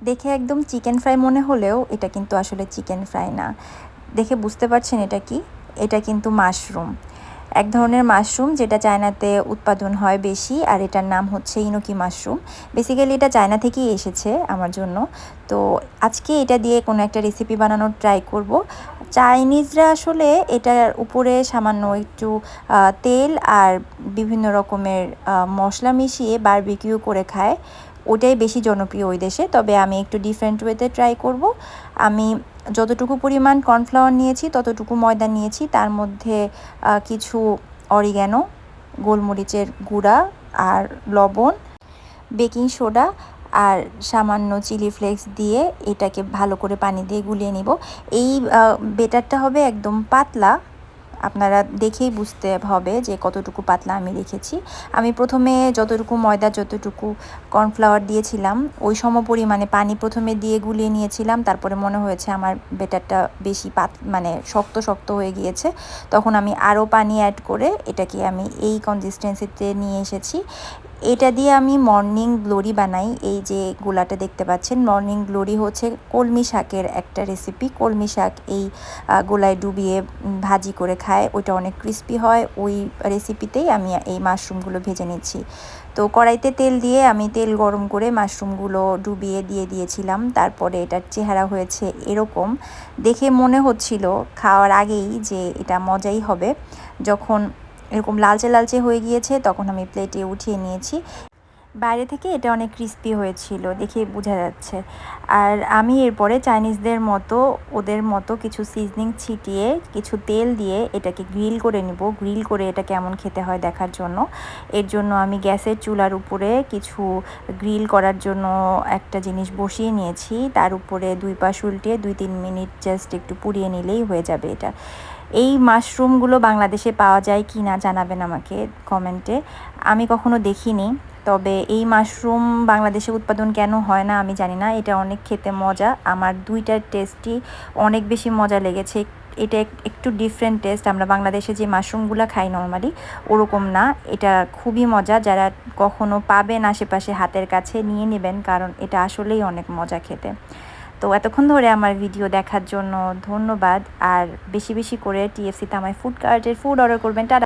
দেখে একদম chicken fry মনে হলেও এটা কিন্তু আসলে চিকেন ফ্রাই না। দেখে বুঝতে পারছেন এটা কি? এটা কিন্তু মাশরুম। এক ধরনের মাশরুম যেটা চায়নাতে উৎপাদন হয় বেশি, আর এটার নাম হচ্ছে ইনোকি মাশরুম। বেসিক্যালি এটা চায়না থেকেই এসেছে আমার জন্য। তো আজকে এটা দিয়ে কোনো একটা রেসিপি বানানোর ট্রাই করব। চাইনিজরা আসলে এটার উপরে সামান্য একটু তেল আর বিভিন্ন রকমের মশলা মিশিয়ে বারবিকিউ করে খায়। ওটাই বেশি জনপ্রিয় ওই দেশে। তবে আমি একটু ডিফারেন্ট ওয়েতে ট্রাই করব। আমি যতটুকু পরিমাণ কর্নফ্লাওয়ার নিয়েছি ততটুকু ময়দা নিয়েছি, তার মধ্যে কিছু অরিগ্যানো, গোলমরিচের গুঁড়া আর লবণ, বেকিং সোডা আর সামান্য চিলি ফ্লেক্স দিয়ে এটাকে ভালো করে পানি দিয়ে গুলিয়ে নিব। এই বেটারটা হবে একদম পাতলা, আপনারা দেখেই বুঝতে হবে যে কতটুকু পাতলা আমি রেখেছি। আমি প্রথমে যতটুকু ময়দা যতটুকু কর্নফ্লাওয়ার দিয়েছিলাম ওই সমপরিমাণে পানি প্রথমে দিয়ে গুলিয়ে নিয়েছিলাম। তারপরে মনে হয়েছে আমার বেটারটা বেশি মানে শক্ত শক্ত হয়ে গিয়েছে, তখন আমি আরও পানি অ্যাড করে এটাকে আমি এই কনসিস্টেন্সিতে নিয়ে এসেছি। এটা দিয়ে আমি মর্নিং গ্লোরি বানাই। এই যে গোলাটা দেখতে পাচ্ছেন, মর্নিং গ্লোরি হচ্ছে কলমি শাকের একটা রেসিপি। কলমি শাক এই গোলায় ডুবিয়ে ভাজি করে খায়, ওইটা অনেক ক্রিস্পি হয়। ওই রেসিপিতেই আমি এই মাশরুমগুলো ভেজে নিচ্ছি। তো কড়াইতে তেল দিয়ে আমি তেল গরম করে মাশরুমগুলো ডুবিয়ে দিয়ে দিয়েছিলাম। তারপরে এটার চেহারা হয়েছে এরকম। দেখে মনে হচ্ছিল খাওয়ার আগেই যে এটা মজাই হবে। যখন এরকম লালচে লালচে হয়ে গিয়েছে তখন আমি প্লেটে উঠিয়ে নিয়েছি। বাইরে থেকে এটা অনেক ক্রিস্পি হয়েছিল, দেখেই বোঝা যাচ্ছে। আর আমি এরপরে চাইনিজদের মতো ওদের মতো কিছু সিজনিং ছিটিয়ে কিছু তেল দিয়ে এটাকে গ্রিল করে নিব। গ্রিল করে এটা কেমন খেতে হয় দেখার জন্য। এর জন্য আমি গ্যাসের চুলার উপরে কিছু গ্রিল করার জন্য একটা জিনিস বসিয়ে নিয়েছি। তার উপরে দুই পাশ উল্টে 2-3 মিনিট জাস্ট একটু পুড়িয়ে নিলেই হয়ে যাবে এটা। এই মাশরুমগুলো বাংলাদেশে পাওয়া যায় কি না জানাবেন আমাকে কমেন্টে। আমি কখনো দেখিনি। তবে এই মাশরুম বাংলাদেশে উৎপাদন কেন হয় না আমি জানি না। এটা অনেক খেতে মজা, আমার দুইটার টেস্টই অনেক বেশি মজা লেগেছে। এটা একটু ডিফারেন্ট টেস্ট, আমরা বাংলাদেশে যে মাশরুমগুলো খাই নর্মালি ওরকম না। এটা খুবই মজা, যারা কখনো পাবেন আশেপাশে হাতের কাছে নিয়ে নেবেন, কারণ এটা আসলেই অনেক মজা খেতে। তো এতক্ষণ ধরে আমার ভিডিও দেখার জন্য ধন্যবাদ। আর বেশি বেশি করে TFC তামাই ফুড কার্টের ফুড অর্ডার করবেন। টাটা।